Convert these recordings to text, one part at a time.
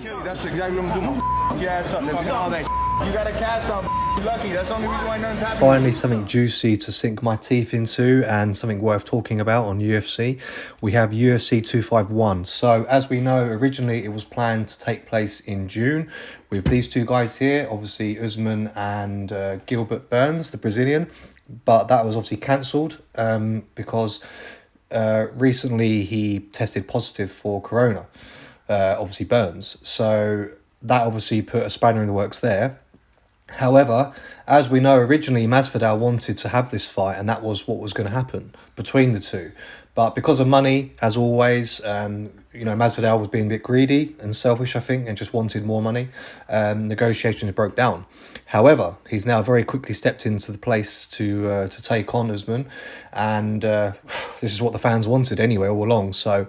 That's exactly what I'm doing. Fuck your ass up. That's all that. You got a cast on. You lucky. That's the only reason why nothing's happening. Finally, something juicy to sink my teeth into and something worth talking about on UFC. We have UFC 251. So, as we know, originally it was planned to take place in June with these two guys here, obviously Usman and Gilbert Burns, the Brazilian. But that was obviously cancelled because recently he tested positive for corona, obviously Burns. So that obviously put a spanner in the works there. However, as we know, originally Masvidal wanted to have this fight, and that was what was going to happen between the two. But because of money, as always, Masvidal was being a bit greedy and selfish, I think, and just wanted more money. Negotiations broke down. However, he's now very quickly stepped into the place to take on Usman, and this is what the fans wanted anyway all along. So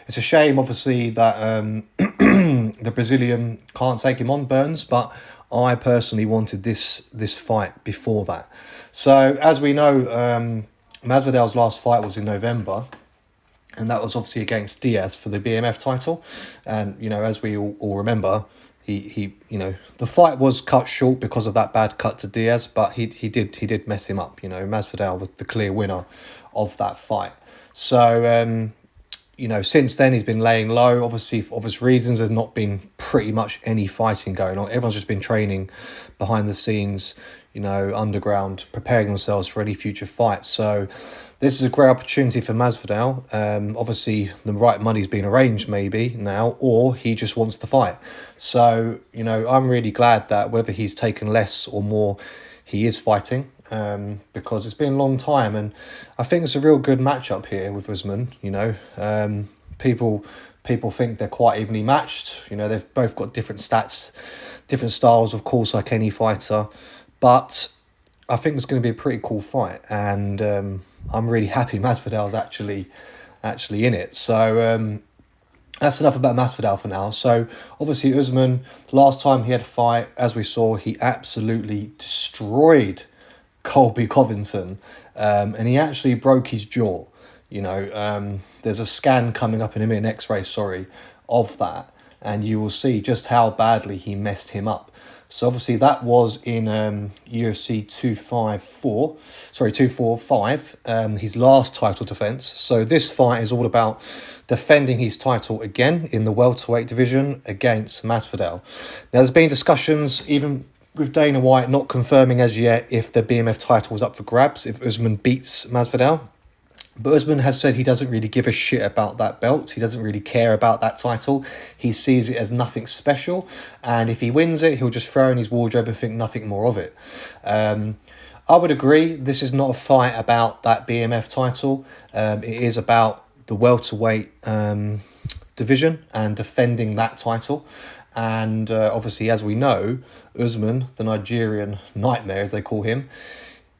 it's a shame, obviously, that the Brazilian can't take him on, Burns, but I personally wanted this fight before that. So, as we know, Masvidal's last fight was in November, and that was obviously against Diaz for the BMF title. And, as we all remember, he the fight was cut short because of that bad cut to Diaz, but he did mess him up. Masvidal was the clear winner of that fight. So, since then he's been laying low. Obviously, for obvious reasons, there's not been pretty much any fighting going on. Everyone's just been training behind the scenes, underground, preparing themselves for any future fights. So this is a great opportunity for Masvidal. Obviously, the right money's been arranged maybe now, or he just wants the fight. So, I'm really glad that whether he's taken less or more, he is fighting. Because it's been a long time, and I think it's a real good matchup here with Usman. People think they're quite evenly matched. They've both got different stats, different styles, of course, like any fighter. But I think it's going to be a pretty cool fight, and I'm really happy Masvidal's actually in it. So that's enough about Masvidal for now. So obviously Usman, last time he had a fight, as we saw, he absolutely destroyed Colby Covington, and he actually broke his jaw. There's a scan coming up in a minute, an x-ray, of that, and you will see just how badly he messed him up. So obviously that was in UFC 245, his last title defense. So this fight is all about defending his title again in the welterweight division against Masvidal. Now there's been discussions even with Dana White not confirming as yet if the BMF title was up for grabs if Usman beats Masvidal. But Usman has said he doesn't really give a shit about that belt. He doesn't really care about that title. He sees it as nothing special. And if he wins it, he'll just throw in his wardrobe and think nothing more of it. I would agree. This is not a fight about that BMF title. It is about the welterweight division and defending that title. And obviously, as we know, Usman, the Nigerian nightmare, as they call him,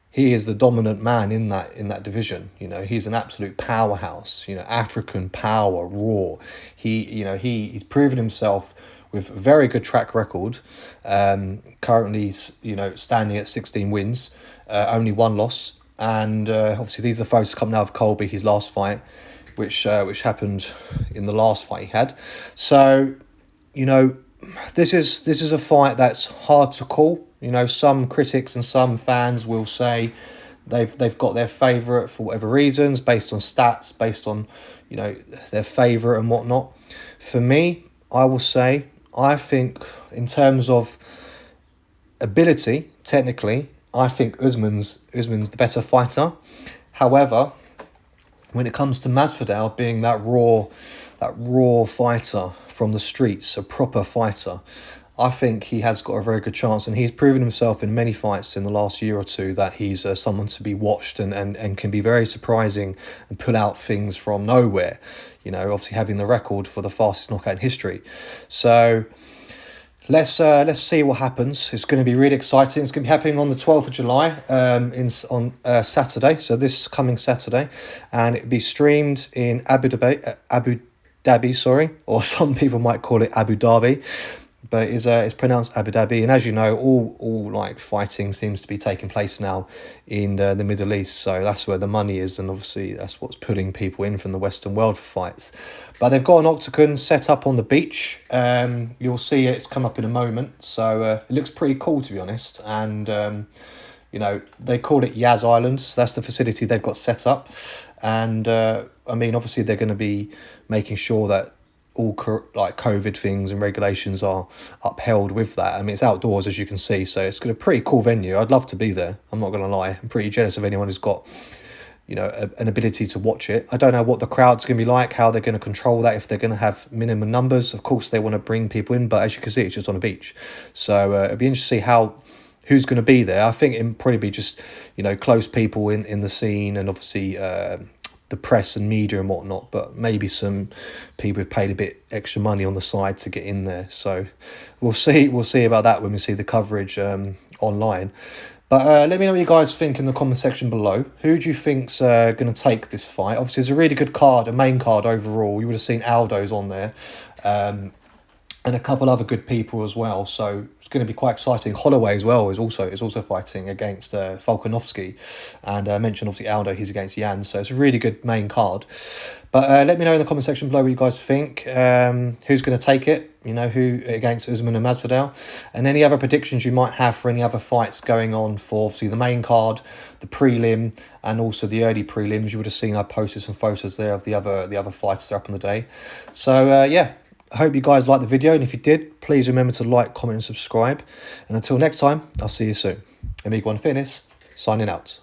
he is the dominant man in that division. He's an absolute powerhouse. African power, raw. He's proven himself with a very good track record. Currently, standing at 16 wins, only one loss. And obviously, these are the photos coming out of Colby, his last fight, which happened in the last fight he had. So, this is a fight that's hard to call. Some critics and some fans will say they've got their favourite for whatever reasons, based on stats, based on, their favourite and whatnot. For me, I will say, I think in terms of ability, technically, I think Usman's the better fighter. However, when it comes to Masvidal being that raw fighter from the streets, a proper fighter, I think he has got a very good chance, and he's proven himself in many fights in the last year or two that he's someone to be watched and can be very surprising and pull out things from nowhere, obviously having the record for the fastest knockout in history. So let's see what happens. It's going to be really exciting. It's going to be happening on the 12th of July on Saturday, so this coming Saturday, and it'll be streamed in Abu Dhabi, or some people might call it Abu Dhabi. but it's pronounced Abu Dhabi. And as you know, all like fighting seems to be taking place now in the Middle East, so that's where the money is, and obviously that's what's pulling people in from the Western world for fights. But they've got an octagon set up on the beach. You'll see it's come up in a moment, so it looks pretty cool, to be honest. And you know, they call it Yas Island. So that's the facility they've got set up. And I mean, obviously they're going to be making sure that all like COVID things and regulations are upheld with that. I mean, it's outdoors, as you can see, so it's got a pretty cool venue. I'd love to be there. I'm not going to lie. I'm pretty jealous of anyone who's got, you know, an ability to watch it. I don't know what the crowd's going to be like, how they're going to control that, if they're going to have minimum numbers. Of course, they want to bring people in, but as you can see, it's just on a beach. So it'll be interesting to see who's going to be there. I think it'll probably be just, you know, close people in the scene, and obviously the press and media and whatnot, but maybe some people have paid a bit extra money on the side to get in there. So we'll see about that when we see the coverage online. But let me know what you guys think in the comment section below. Who do you think's going to take this fight? Obviously, it's a really good card, a main card overall. You would have seen Aldo's on there. And a couple other good people as well, so it's going to be quite exciting. Holloway as well is also fighting against Volkanovski, and I mentioned obviously Aldo, he's against Jan, so it's a really good main card. But let me know in the comment section below what you guys think. Who's going to take it? You know, who against Usman and Masvidal, and any other predictions you might have for any other fights going on for obviously the main card, the prelim, and also the early prelims. You would have seen I posted some photos there of the other fights that are up on the day. So yeah. I hope you guys liked the video, and if you did, please remember to like, comment and subscribe. And until next time, I'll see you soon. Amigo One Fitness, signing out.